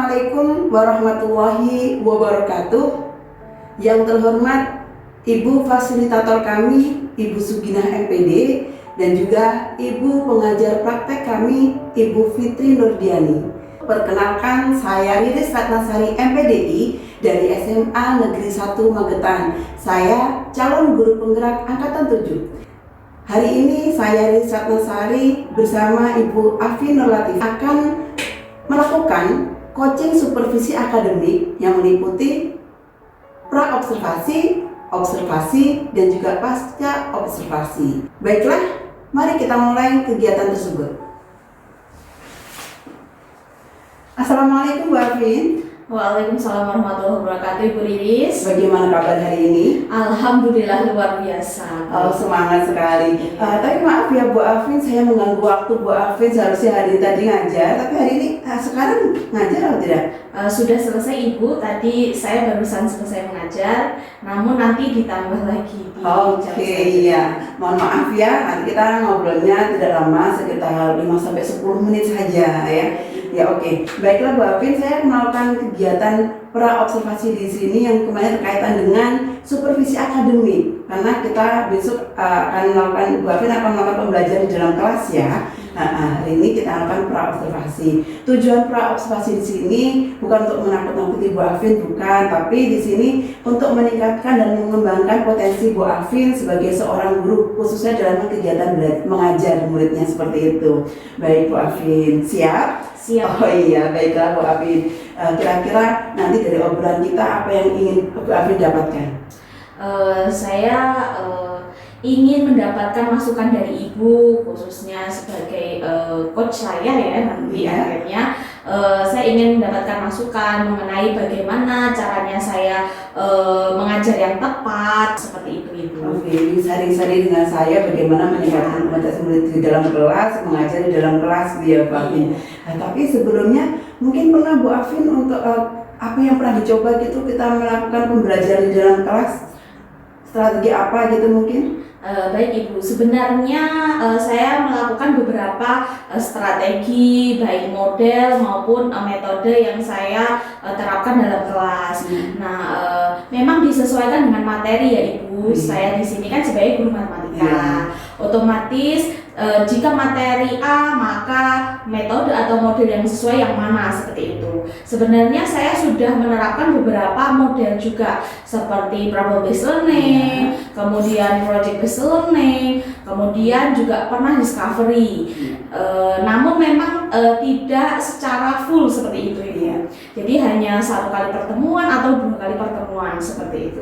Assalamualaikum warahmatullahi wabarakatuh. Yang terhormat Ibu Fasilitator kami, Ibu Suginah MPD, dan juga Ibu Pengajar Praktek kami, Ibu Fitri Nurdiani. Perkenalkan, saya Riris Ratnasari MPDI dari SMA Negeri 1 Magetan. Saya calon guru penggerak Angkatan 7. Hari ini saya Riris Ratnasari bersama Ibu Afi Nurlatif akan melakukan coaching supervisi akademik yang meliputi pra-observasi, observasi, dan juga pasca observasi. Baiklah, mari kita mulai kegiatan tersebut. Assalamualaikum Bu Afin. Waalaikumsalam warahmatullahi wabarakatuh, Ibu Riris. Bagaimana kabar hari ini? Alhamdulillah luar biasa. Oh, semangat sekali. Tapi maaf ya Bu Afin, saya mengganggu waktu Bu Afin. Seharusnya hari tadi ngajar, tapi hari ini sekarang ngajar atau tidak? Sudah selesai Ibu, tadi saya barusan selesai mengajar, namun nanti ditambah lagi di Oke, iya. Mohon maaf ya, nanti kita ngobrolnya tidak lama, sekitar 5-10 menit saja ya. Ya oke. Baiklah Bu Afin, saya melakukan kegiatan pra-observasi di sini yang kemarin berkaitan dengan supervisi akademik. Karena kita besok akan melakukan, Bu Afin akan melakukan pembelajaran di dalam kelas ya. Hari ini kita akan pra-observasi. Tujuan pra-observasi di sini bukan untuk menakut-nakuti Bu Afin, bukan, tapi di sini untuk meningkatkan dan mengembangkan potensi Bu Afin sebagai seorang guru, khususnya dalam kegiatan mengajar muridnya seperti itu. Baik Bu Afin, siap? Siap. Oh iya, baiklah Bu Afin. Kira-kira nanti dari obrolan kita apa yang ingin Bu Afin dapatkan? Saya ingin mendapatkan masukan dari Ibu, khususnya sebagai coach saya ya nanti akhirnya. Saya ingin mendapatkan masukan mengenai bagaimana caranya saya mengajar yang tepat, seperti itu Ibu. Oke, sharing-sharing dengan saya bagaimana meningkatkan kualitas murid di dalam kelas, mengajar di dalam kelas ya Bu Afin. Tapi sebelumnya mungkin pernah Bu Afin untuk apa yang pernah dicoba gitu kita melakukan pembelajaran di dalam kelas? Strategi apa gitu mungkin? Baik Ibu, sebenarnya saya melakukan beberapa strategi baik model maupun metode yang saya terapkan dalam kelas. Nah, memang disesuaikan dengan materi ya Ibu. Saya di sini kan sebagai guru matematika. Otomatis jika materi A, maka metode atau model yang sesuai yang mana, seperti itu. Sebenarnya saya sudah menerapkan beberapa model juga, seperti problem based learning, kemudian project based learning, kemudian juga pernah discovery. Namun memang tidak secara full seperti itu ya. Jadi hanya 1 kali pertemuan atau 2 kali pertemuan, seperti itu.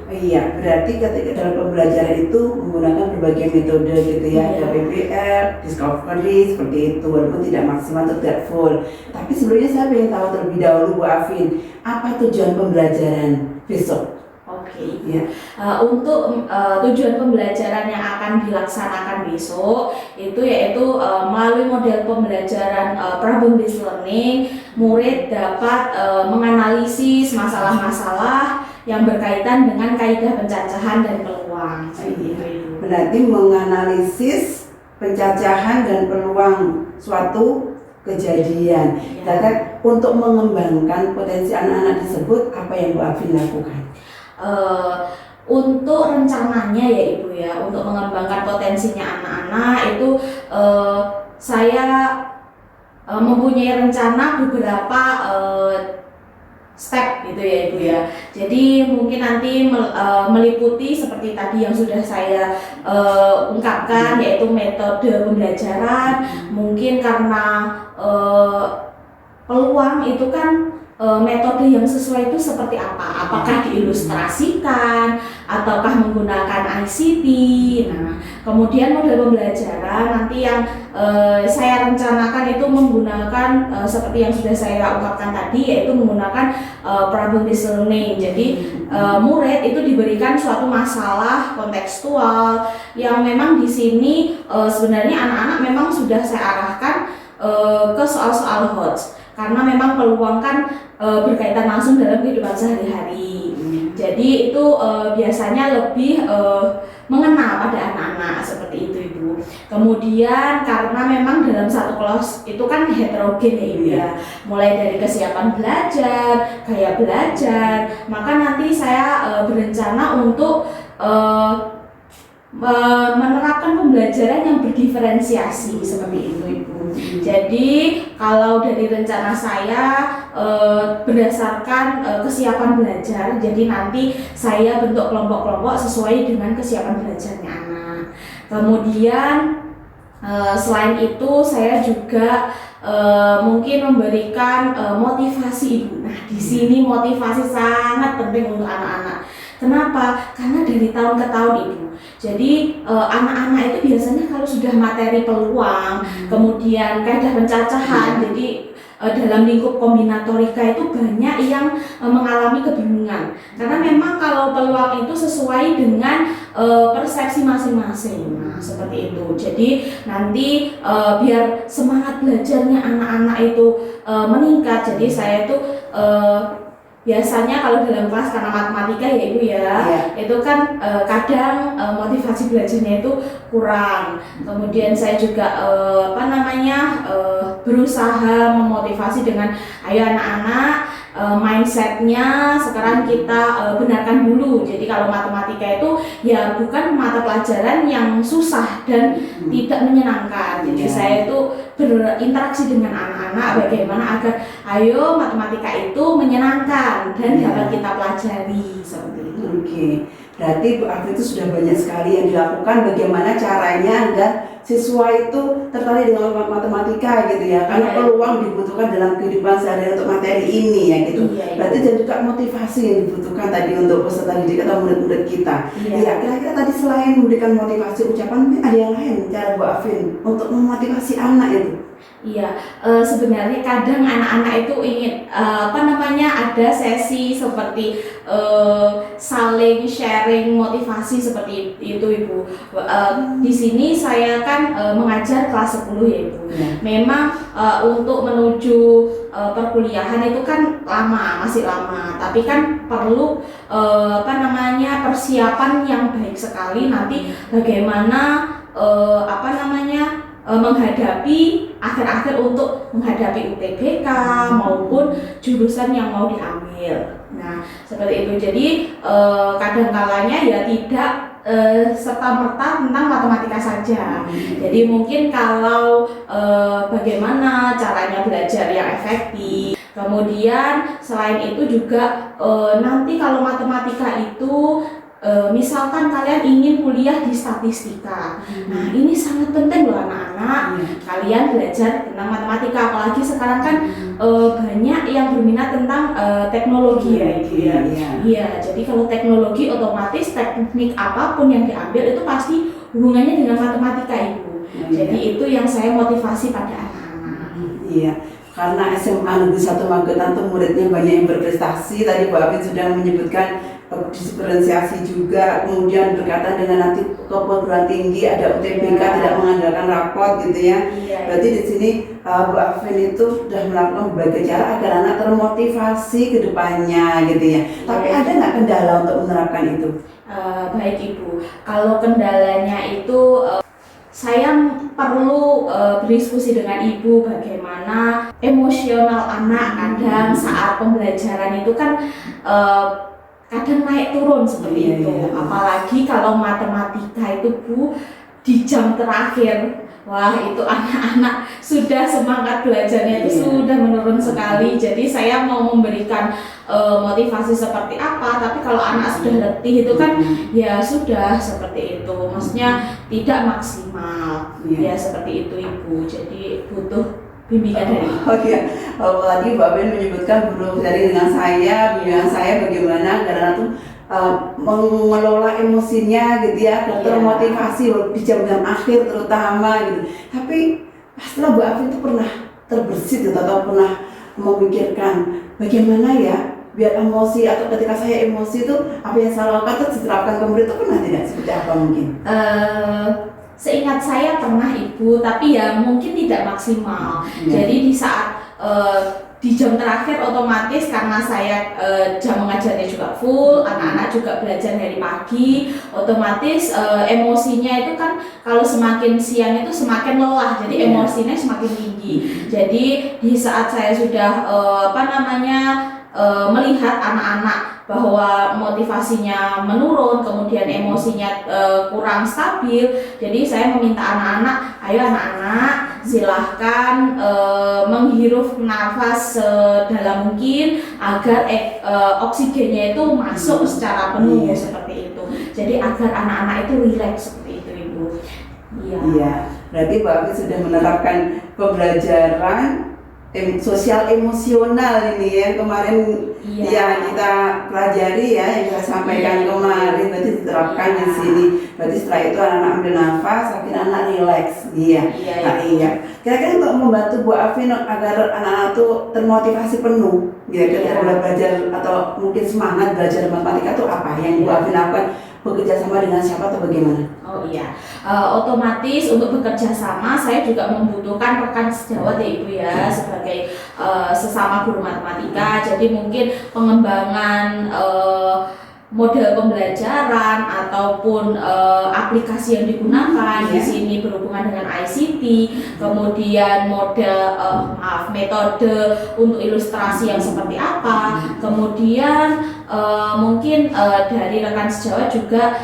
Iya, berarti ketika dalam pembelajaran itu menggunakan berbagai metode gitu ya, KPPR, discovery, seperti itu, walaupun tidak maksimal atau tidak full. Tapi sebelumnya saya ingin tahu terlebih dahulu Bu Afin, apa tujuan pembelajaran besok? Oke. Untuk tujuan pembelajaran yang akan dilaksanakan besok itu yaitu melalui model pembelajaran problem based learning, murid dapat menganalisis masalah-masalah yang berkaitan dengan kaidah pencacahan dan peluang. Berarti menganalisis pencacahan dan peluang suatu kejadian. Dan untuk mengembangkan potensi anak-anak tersebut, apa yang Bu Afin lakukan? Untuk rencananya ya Ibu ya, untuk mengembangkan potensinya anak-anak itu saya mempunyai rencana beberapa step gitu ya Ibu ya. Jadi mungkin nanti meliputi seperti tadi yang sudah saya ungkapkan, yaitu metode pembelajaran. Mungkin karena peluang itu kan metode yang sesuai itu seperti apa? Apakah diilustrasikan ataukah menggunakan ICT? Nah, kemudian model pembelajaran nanti yang saya rencanakan itu menggunakan seperti yang sudah saya ungkapkan tadi, yaitu menggunakan problem based learning. Jadi murid itu diberikan suatu masalah kontekstual yang memang di sini sebenarnya anak-anak memang sudah saya arahkan ke soal-soal hot. Karena memang peluang kan berkaitan langsung dalam kehidupan sehari-hari. Jadi itu biasanya lebih mengena pada anak-anak, seperti itu Ibu. Kemudian karena memang dalam satu kelas itu kan heterogen ya Ibu ya, mulai dari kesiapan belajar, gaya belajar, maka nanti saya berencana untuk menerapkan pembelajaran yang berdiferensiasi seperti itu Ibu. Jadi kalau dari rencana saya berdasarkan kesiapan belajar, jadi nanti saya bentuk kelompok-kelompok sesuai dengan kesiapan belajarnya anak. Kemudian selain itu saya juga mungkin memberikan motivasi Ibu. Nah, di sini motivasi sangat penting untuk anak-anak. Kenapa? Karena dari tahun ke tahun Ibu. Jadi anak-anak itu biasanya kalau sudah materi peluang, kemudian kaidah pencacahan, jadi dalam lingkup kombinatorika itu banyak yang mengalami kebingungan. Karena memang kalau peluang itu sesuai dengan persepsi masing-masing. Nah, seperti itu. Jadi nanti biar semangat belajarnya anak-anak itu meningkat. Jadi saya itu biasanya kalau dalam kelas karena matematika ya Ibu ya, itu kan kadang motivasi belajarnya itu kurang. Kemudian saya juga berusaha memotivasi dengan ayo anak-anak, mindsetnya sekarang kita benarkan dulu. Jadi kalau matematika itu ya bukan mata pelajaran yang susah dan tidak menyenangkan. Jadi saya itu berinteraksi dengan anak-anak bagaimana agar ayo matematika itu menyenangkan dan dapat kita pelajari seperti itu. Oke, berarti Bu Afri itu sudah banyak sekali yang dilakukan bagaimana caranya agar siswa itu tertarik dengan matematika gitu ya, karena peluang dibutuhkan dalam kehidupan sehari-hari untuk materi ini ya gitu. Berarti dan juga motivasi yang dibutuhkan tadi untuk peserta didik atau murid-murid kita. Ya, kira-kira tadi selain memberikan motivasi ucapan, ada yang lain cara Bu Afri untuk memotivasi anak itu? Iya, sebenarnya kadang anak-anak itu ingin ada sesi seperti saling sharing motivasi seperti itu Ibu. Di sini saya kan mengajar kelas 10 ya Ibu. Memang untuk menuju perkuliahan itu kan masih lama, tapi kan perlu persiapan yang baik sekali nanti bagaimana menghadapi akhir-akhir untuk menghadapi UTBK maupun jurusan yang mau diambil. Nah, seperti itu. Jadi kadang-kalanya ya tidak serta-merta tentang matematika saja. Jadi mungkin kalau bagaimana caranya belajar yang efektif. Kemudian selain itu juga nanti kalau matematika itu misalkan kalian ingin kuliah di statistika, nah ini sangat penting loh anak-anak, kalian belajar tentang matematika, apalagi sekarang kan banyak yang berminat tentang teknologi ya Ibu ya. Iya, jadi kalau teknologi otomatis teknik apapun yang diambil itu pasti hubungannya dengan matematika Ibu. Jadi itu yang saya motivasi pada anak-anak. Iya. Karena SMA Negeri 1 Magetan tuh muridnya banyak yang berprestasi. Tadi Bu Afri sudah menyebutkan diferensiasi juga, kemudian berkaitan dengan nanti ke perguruan tinggi ada UTBK tidak mengandalkan rapot gitu ya. Berarti di sini Bu Afri itu sudah melakukan berbagai cara agar anak termotivasi ke depannya gitu ya. Tapi ada nggak kendala untuk menerapkan itu? Baik Ibu, kalau kendalanya itu saya perlu berdiskusi dengan Ibu bagaimana emosional anak kadang saat pembelajaran itu kan kadang naik turun seperti itu. Apalagi kalau matematika itu Bu di jam terakhir, wah itu anak-anak sudah semangat belajarnya itu sudah menurun sekali. Jadi saya mau memberikan motivasi seperti apa, tapi kalau anak sudah letih itu kan ya sudah seperti itu, maksudnya tidak maksimal. Ya seperti itu Ibu. Jadi butuh bimbingan dari Ibu. Apalagi Mbak Ben menyebutkan guru sharing dengan saya bagaimana karena tuh mengelola emosinya gitu ya, termotivasi di jam-jam akhir terutama gitu. Tapi setelah Bu Afri itu pernah terbersit gitu, atau pernah memikirkan bagaimana ya biar emosi atau ketika saya emosi itu apa yang saya lakukan itu diterapkan ke murid, itu pernah tidak? Seperti apa mungkin? Seingat saya pernah Ibu, tapi ya mungkin tidak maksimal. Jadi di saat di jam terakhir otomatis karena saya jam mengajarnya juga full, anak-anak juga belajar dari pagi, otomatis emosinya itu kan kalau semakin siang itu semakin lelah, jadi emosinya semakin tinggi. Jadi di saat saya sudah melihat anak-anak bahwa motivasinya menurun, kemudian emosinya kurang stabil, jadi saya meminta anak-anak, ayo anak-anak silahkan menghirup nafas sedalam mungkin agar oksigennya itu masuk secara penuh seperti itu. Jadi agar anak-anak itu rileks seperti itu, Ibu. Iya, berarti Mbak Afi sudah menerapkan pembelajaran sosial emosional ini ya kemarin ya kita pelajari ya yang kita sampaikan kemarin, berarti diterapkan di sini. Berarti setelah itu anak-anak ambil nafas, akhirnya anak rileks. Iya. Kira-kira untuk membantu Bu Afi agar anak-anak itu termotivasi penuh, ketika belajar atau mungkin semangat belajar matematika itu apa yang Bu Afi lakukan? Bekerja sama dengan siapa atau bagaimana? Oh iya, otomatis untuk bekerja sama saya juga membutuhkan rekan sejawat ya Ibu ya, sebagai sesama guru matematika. Jadi mungkin pengembangan model pembelajaran ataupun aplikasi yang digunakan di sini berhubungan dengan ICT, kemudian model metode untuk ilustrasi yang seperti apa, kemudian mungkin dari rekan sejawat juga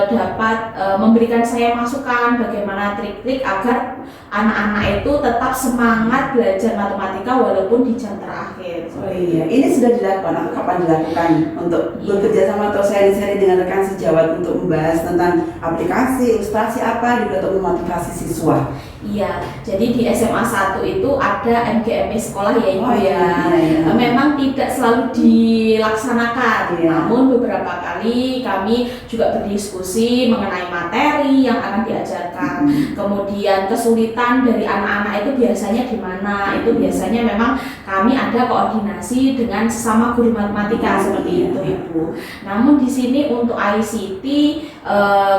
dapat memberikan saya masukan bagaimana trik-trik agar anak-anak itu tetap semangat belajar matematika walaupun di jam terakhir. Oh iya, ini sudah dilakukan atau kapan dilakukan untuk bekerja sama atau sharing-sharing dengan rekan sejawat untuk membahas tentang aplikasi, ilustrasi apa juga untuk memotivasi siswa? Iya, jadi di SMA 1 itu ada MGMP sekolah ya Ibu Memang tidak selalu dilaksanakan, namun beberapa kali kami juga berdiskusi mengenai materi yang akan diajarkan. Kemudian kesulitan dari anak-anak itu biasanya di mana? Itu biasanya memang kami ada koordinasi dengan sesama guru matematika seperti itu Ibu. Namun di sini untuk ICT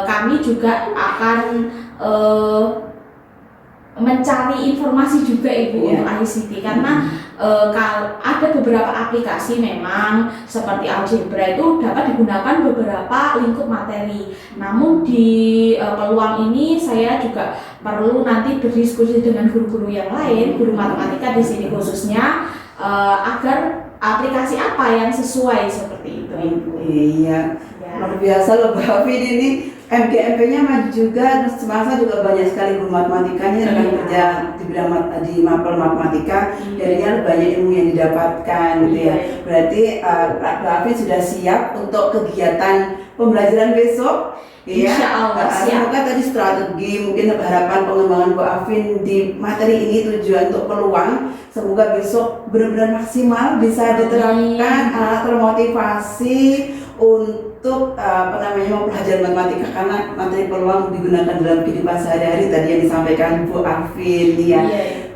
kami juga akan mencari informasi juga Ibu untuk ICT karena kalau ada beberapa aplikasi memang seperti algebra itu dapat digunakan beberapa lingkup materi. Namun di peluang ini saya juga perlu nanti berdiskusi dengan guru-guru yang lain, guru matematika di sini khususnya agar aplikasi apa yang sesuai seperti itu Ibu. Iya. Luar biasa loh Bu Hafid ini. MGMP-nya maju juga, terus semasa juga banyak sekali guru matematikanya rekan kerja di bidang di mapel matematika, jadinya banyak ilmu yang didapatkan gitu ya. Berarti Bu Hafid sudah siap untuk kegiatan pembelajaran besok. Insya Allah siap. Semoga tadi strategi, mungkin harapan pengembangan Bu Hafid di materi ini tujuan untuk peluang. Semoga besok benar-benar maksimal bisa diterapkan, termotivasi untuk mempelajari matematika karena materi peluang digunakan dalam kehidupan sehari-hari tadi yang disampaikan Bu Afin ya.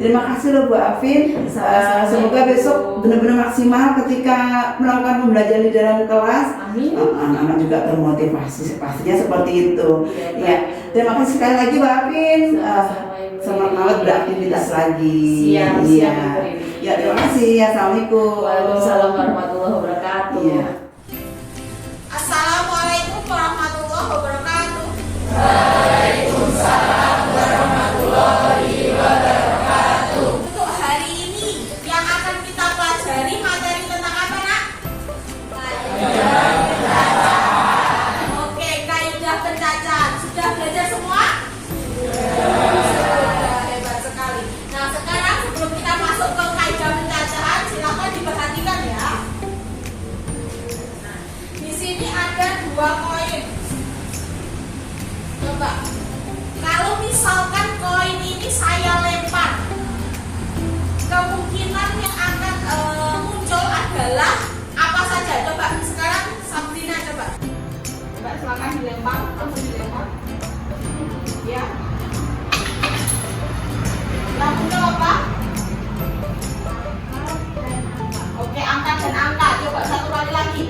Terima kasih loh Bu Afin. Semoga besok benar-benar maksimal ketika melakukan pembelajaran di dalam kelas. Amin. Anak-anak juga termotivasi pastinya seperti itu. Ya. Terima kasih sekali lagi Bu Afin. Semangat beraktivitas lagi. Siap. Ya, terima kasih. Assalamualaikum. Waalaikumsalam warahmatullahi wabarakatuh. Ya. Assalamualaikum warahmatullahi wabarakatuh. Waalaikumsalam warahmatullahi wabarakatuh. Untuk hari ini yang akan kita pelajari materi tentang apa nak? Oke, kaidah pencacahan. Sudah belajar semua? Sudah, hebat sekali. Nah sekarang sebelum kita masuk ke kaidah pencacahan, silakan diperhatikan ya. Di sini ada 2 koin. Coba, kalau misalkan koin ini saya lempar, kemungkinan yang akan muncul adalah apa saja? Coba sekarang Sabrina coba silakan dilempar, langsung dilempar. Ya. Yang muncul apa? Oke, angka dan angka. Coba satu kali lagi.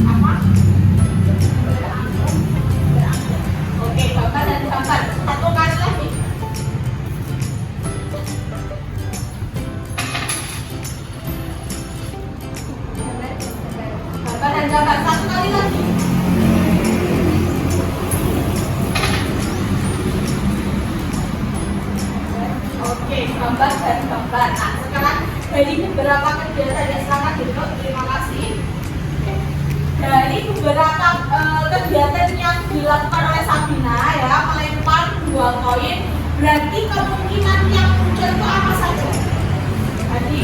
Apa? gambar. Satu kali lagi. Oke, gambar dan gambar. Nah, sekarang dari beberapa kegiatan yang sangat dibentuk, terima kasih. Dari beberapa kegiatan yang dilakukan oleh Sabina ya, melempar 2 koin, berarti kemungkinan yang muncul itu apa saja? Tadi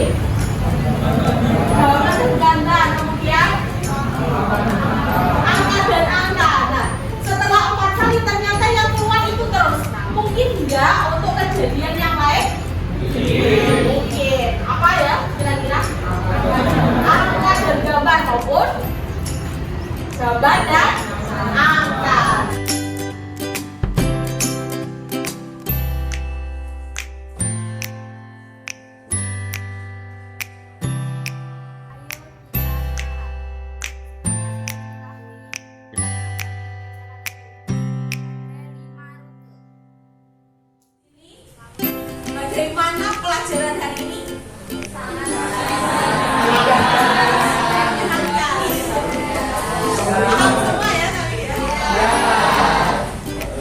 jawaban dan ganda, kemudian angka dan angka. Nah, setelah 4 kali ternyata yang keluar itu terus. Nah, mungkin enggak untuk kejadian yang lain? Mungkin. Apa ya kira-kira? Angka dan gambar maupun gambar dan angka. Bagaimana pelajaran hari ini? Paham semua ya tadi ya?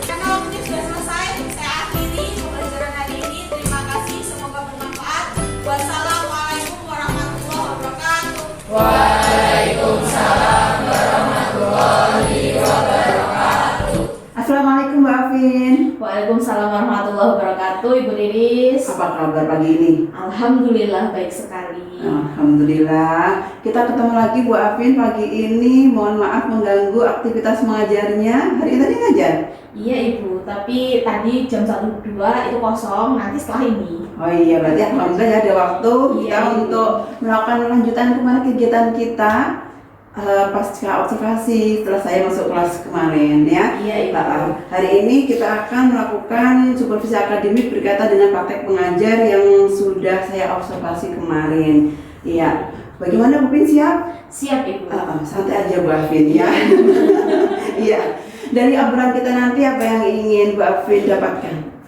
Karena waktunya sudah selesai, saya akhiri pembelajaran hari ini. Terima kasih, semoga bermanfaat. Wassalamualaikum warahmatullahi wabarakatuh. Waalaikumsalam warahmatullahi wabarakatuh. Assalamualaikum Mbak Afin. Waalaikumsalam warahmatullahi wabarakatuh, Ibu Riris. Apa kabar pagi ini? Alhamdulillah baik sekali. Alhamdulillah. Kita ketemu lagi Bu Afin pagi ini. Mohon maaf mengganggu aktivitas mengajarnya. Hari ini tadi ngajar? Iya Ibu, tapi tadi jam 1.2 itu kosong, nanti setelah ini. Oh iya, berarti alhamdulillah ya ada waktu kita Iya, Ibu. untuk melakukan lanjutan kemarin kegiatan kita pasca observasi setelah saya masuk kelas kemarin ya. Iya Ibu. Hari ini kita akan melakukan supervisi akademik berkaitan dengan praktek pengajar yang sudah saya observasi kemarin. Iya. Bagaimana Bu Pin, siap? Siap Ibu. Santai aja Bu Afin ya. Iya. Dari obrolan kita nanti apa yang ingin Bu Afin dapatkan?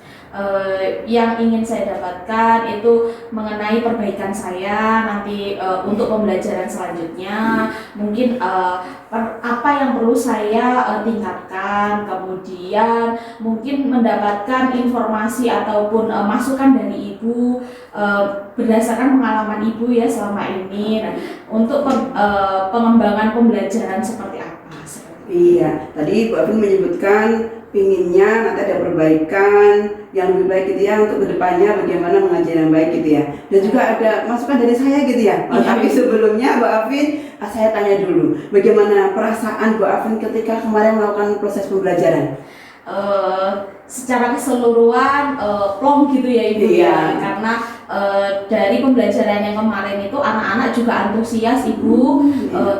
Yang ingin saya dapatkan itu mengenai perbaikan saya nanti untuk pembelajaran selanjutnya. Mungkin apa yang perlu saya tingkatkan, kemudian mungkin mendapatkan informasi ataupun masukan dari Ibu berdasarkan pengalaman Ibu ya selama ini. Nah, untuk pengembangan pembelajaran seperti apa? Iya, tadi Bu Afin menyebutkan pinginnya nanti ada perbaikan yang lebih baik gitu ya untuk kedepannya bagaimana mengajar yang baik gitu ya. Dan juga ada masukan dari saya gitu ya. Tapi sebelumnya Bu Afin, saya tanya dulu, bagaimana perasaan Bu Afin ketika kemarin melakukan proses pembelajaran? Secara keseluruhan plong gitu ya Ibu Iya. ya, karena dari pembelajaran yang kemarin itu anak-anak juga antusias Ibu.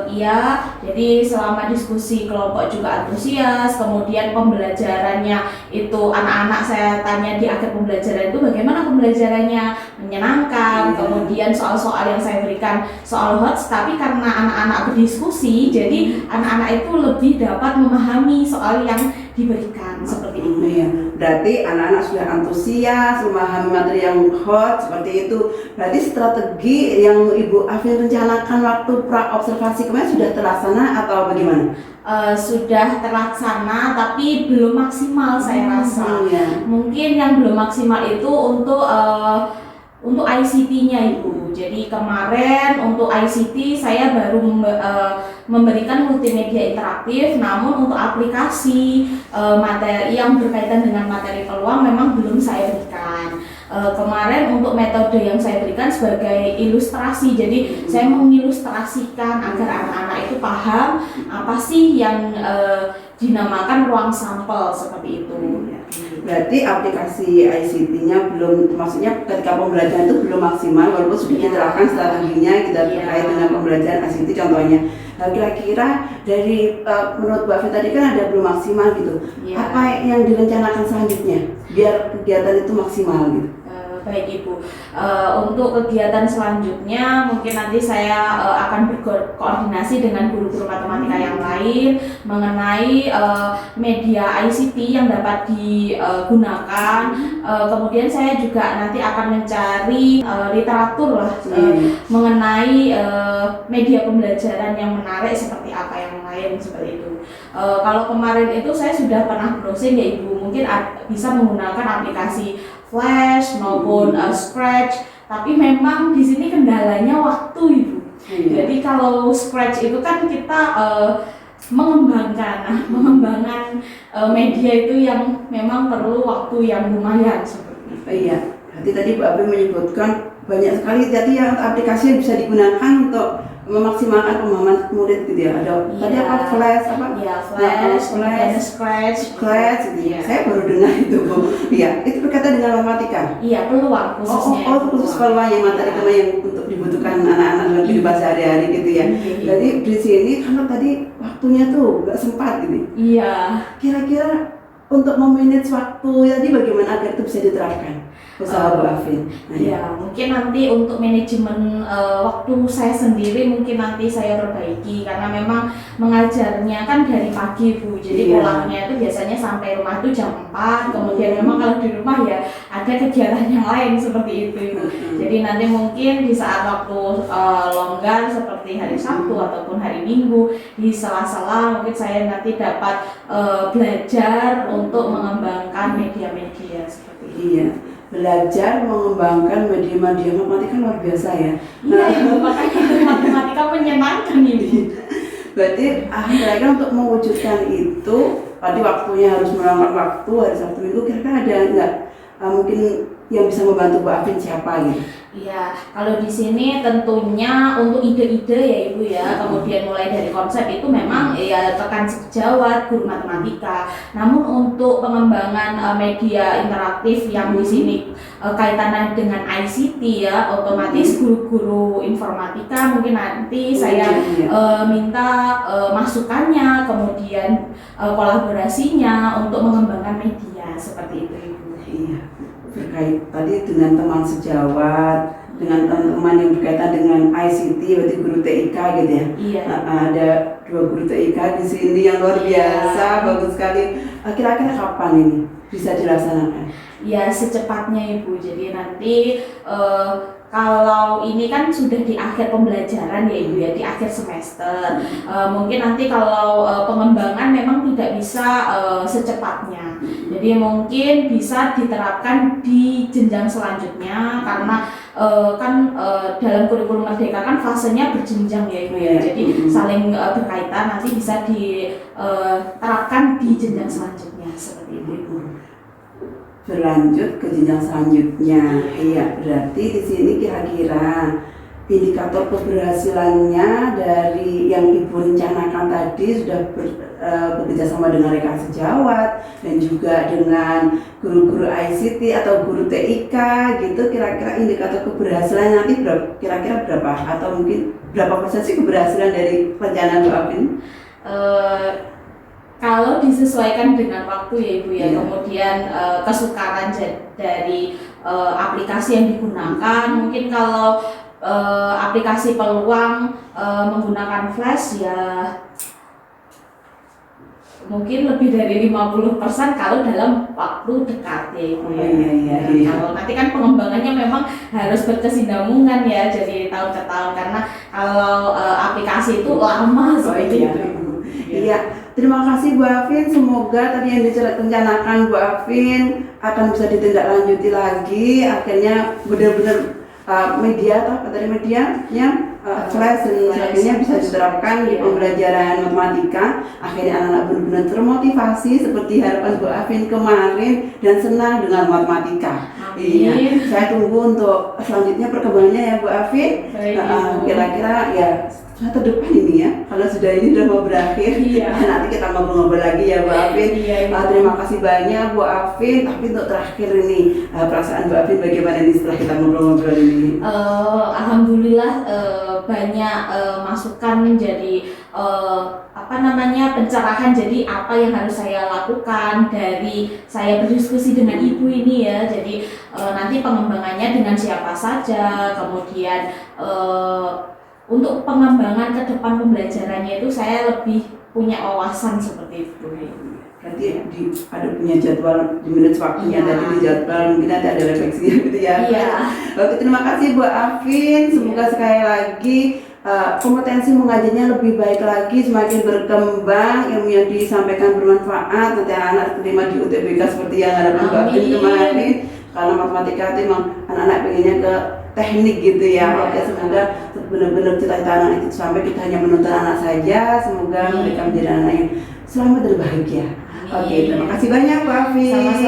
Iya, jadi selama diskusi kelompok juga antusias. Kemudian pembelajarannya itu anak-anak saya tanya di akhir pembelajaran itu bagaimana pembelajarannya, menyenangkan. Kemudian soal-soal yang saya berikan soal HOTS, tapi karena anak-anak berdiskusi, jadi anak-anak itu lebih dapat memahami soal yang diberikan seperti itu. Iya, berarti anak-anak sudah antusias memahami materi yang hot seperti itu. Berarti strategi yang Ibu Afin rencanakan waktu pra observasi kemarin sudah terlaksana atau bagaimana? Sudah terlaksana tapi belum maksimal saya rasa. Iya. Mungkin yang belum maksimal itu untuk ICT-nya Ibu. Jadi kemarin untuk ICT saya baru memberikan multimedia interaktif, namun untuk aplikasi materi yang berkaitan dengan materi peluang memang belum saya berikan. Kemarin untuk metode yang saya berikan sebagai ilustrasi, jadi saya mengilustrasikan agar anak-anak itu paham apa sih yang dinamakan ruang sampel seperti itu. Berarti aplikasi ICT-nya belum, maksudnya ketika pembelajaran itu belum maksimal walaupun sudah diterapkan strateginya kita terkait dengan pembelajaran ICT contohnya. Nah, kira-kira dari menurut Bu Afin tadi kan ada belum maksimal gitu. Ya. Apa yang direncanakan selanjutnya biar kegiatan itu maksimal gitu? Baik Ibu, untuk kegiatan selanjutnya mungkin nanti saya akan berkoordinasi dengan guru-guru matematika yang lain mengenai media ICT yang dapat digunakan. Kemudian saya juga nanti akan mencari literatur lah mengenai media pembelajaran yang menarik seperti apa yang lain seperti itu. Kalau kemarin itu saya sudah pernah browsing ya Ibu, mungkin bisa menggunakan aplikasi Flash maupun Scratch, tapi memang di sini kendalanya waktu Ibu. Jadi kalau Scratch itu kan kita mengembangkan media itu yang memang perlu waktu yang lumayan seperti itu. Iya, berarti tadi Bu Abi menyebutkan banyak sekali tadi yang aplikasi yang bisa digunakan untuk memaksimalkan pemahaman murid gitu ya. Ada tadi apa Flash apa? Iya, Flash, Scratch gitu ya. Saya baru dengar itu Bu. Iya, itu berkaitan dengan matematika. Iya, peluang khususnya. Khusus peluang yang materi yang untuk dibutuhkan anak-anak dalam kehidupan sehari-hari gitu ya. Jadi di sini kalau tadi waktunya tuh nggak sempat gitu. Iya. Kira-kira untuk memanage waktu tadi bagaimana agar itu bisa diterapkan? Usaha Bu Afin. Ya, mungkin nanti untuk manajemen waktu saya sendiri mungkin nanti saya perbaiki karena memang mengajarnya kan dari pagi Bu. Jadi pulangnya itu biasanya sampai rumah itu jam 4. Kemudian memang kalau di rumah ya ada kegiatan yang lain seperti itu. Jadi nanti mungkin di saat waktu longgar seperti hari Sabtu ataupun hari Minggu di sela-sela mungkin saya nanti dapat belajar untuk mengembangkan media-media seperti itu. Iya. Belajar mengembangkan media-media matematika luar biasa ya. Iya, makanya matematika menyenangkan ini. Berarti kira-kira untuk mewujudkan itu, tadi waktunya harus meluangkan waktu hari Sabtu Minggu, kira-kira ada nggak mungkin yang bisa membantu Bu Afin siapa gitu? Iya, kalau di sini tentunya untuk ide-ide ya Ibu ya, kemudian mulai dari konsep itu memang ya rekan sejawat, guru matematika. Namun untuk pengembangan media interaktif yang di sini kaitannya dengan ICT ya, otomatis guru-guru informatika mungkin nanti saya minta masukannya, kemudian kolaborasinya untuk mengembangkan media seperti itu Ibu. Iya. Terkait tadi dengan teman sejawat, dengan teman-teman yang berkaitan dengan ICT, berarti guru TIK gitu ya. Iya. Ada 2 guru TIK di sini yang luar biasa, bagus sekali. Kira-kira kapan ini bisa dilaksanakan? Ya secepatnya Ibu. Jadi nanti kalau ini kan sudah di akhir pembelajaran ya Ibu ya, di akhir semester. Mungkin nanti kalau pengembangan memang tidak bisa secepatnya. Jadi mungkin bisa diterapkan di jenjang selanjutnya karena dalam kurikulum Merdeka kan fasenya berjenjang ya Ibu ya. Jadi saling berkaitan, nanti bisa diterapkan di jenjang selanjutnya seperti itu Ibu. Berlanjut ke jenjang selanjutnya. Iya, berarti di sini kira-kira indikator keberhasilannya dari yang Ibu rencanakan tadi sudah bekerja sama dengan rekan sejawat dan juga dengan guru-guru ICT atau guru TIK gitu. Kira-kira indikator keberhasilan nanti kira-kira berapa atau mungkin berapa persen sih keberhasilan dari rencana Bu Afin? Kalau disesuaikan dengan waktu ya Ibu ya, kemudian kesukaran dari aplikasi yang digunakan, mungkin kalau aplikasi peluang menggunakan Flash ya mungkin lebih dari 50% kalau dalam waktu dekat ya Ibu ya. Iya. Kalau nanti kan pengembangannya memang harus berkesinambungan ya, jadi tahun ke tahun karena kalau aplikasi itu lama seperti itu. Iya. Terima kasih Bu Afin, semoga tadi yang direncanakan Bu Afin akan bisa ditindaklanjuti lagi, akhirnya benar-benar media atau dari medianya Flash dan sebagainya bisa diterapkan di pembelajaran matematika. Akhirnya anak-anak benar-benar termotivasi seperti harapan Bu Afin kemarin dan senang dengan matematika. Iya, saya tunggu untuk selanjutnya perkembangannya ya Bu Afin. Kira-kira ya suatu depan ini ya, kalau sudah ini sudah mau berakhir, nanti kita ngobrol-ngobrol lagi ya Bu Afin. Terima kasih banyak Bu Afin. Tapi untuk terakhir ini perasaan Bu Afin bagaimana nih setelah kita ngobrol-ngobrol ini? Alhamdulillah banyak masukan, jadi pencerahan, jadi apa yang harus saya lakukan dari saya berdiskusi dengan ibu ini ya. Jadi nanti pengembangannya dengan siapa saja, kemudian untuk pengembangan ke depan pembelajarannya itu saya lebih punya wawasan seperti itu. Berarti ada punya jadwal di menit waktunya, tadi di jadwal mungkin ada refleksinya gitu ya. Iya. Oke, terima kasih Bu Afin. Semoga sekali lagi kompetensi mengajarnya lebih baik lagi, semakin berkembang, ilmu yang disampaikan bermanfaat, nanti anak terima di UTBK seperti yang harapan Bu Afin kemarin. Karena matematika itu memang anak-anak pengennya ke teknik gitu ya. Oke, semoga benar-benar cita-cita anak itu sampai kita hanya menuntut anak saja. Semoga mereka menjadi anak yang selamat dan bahagia. Oke, terima kasih banyak Bu Afin. Sama-sama.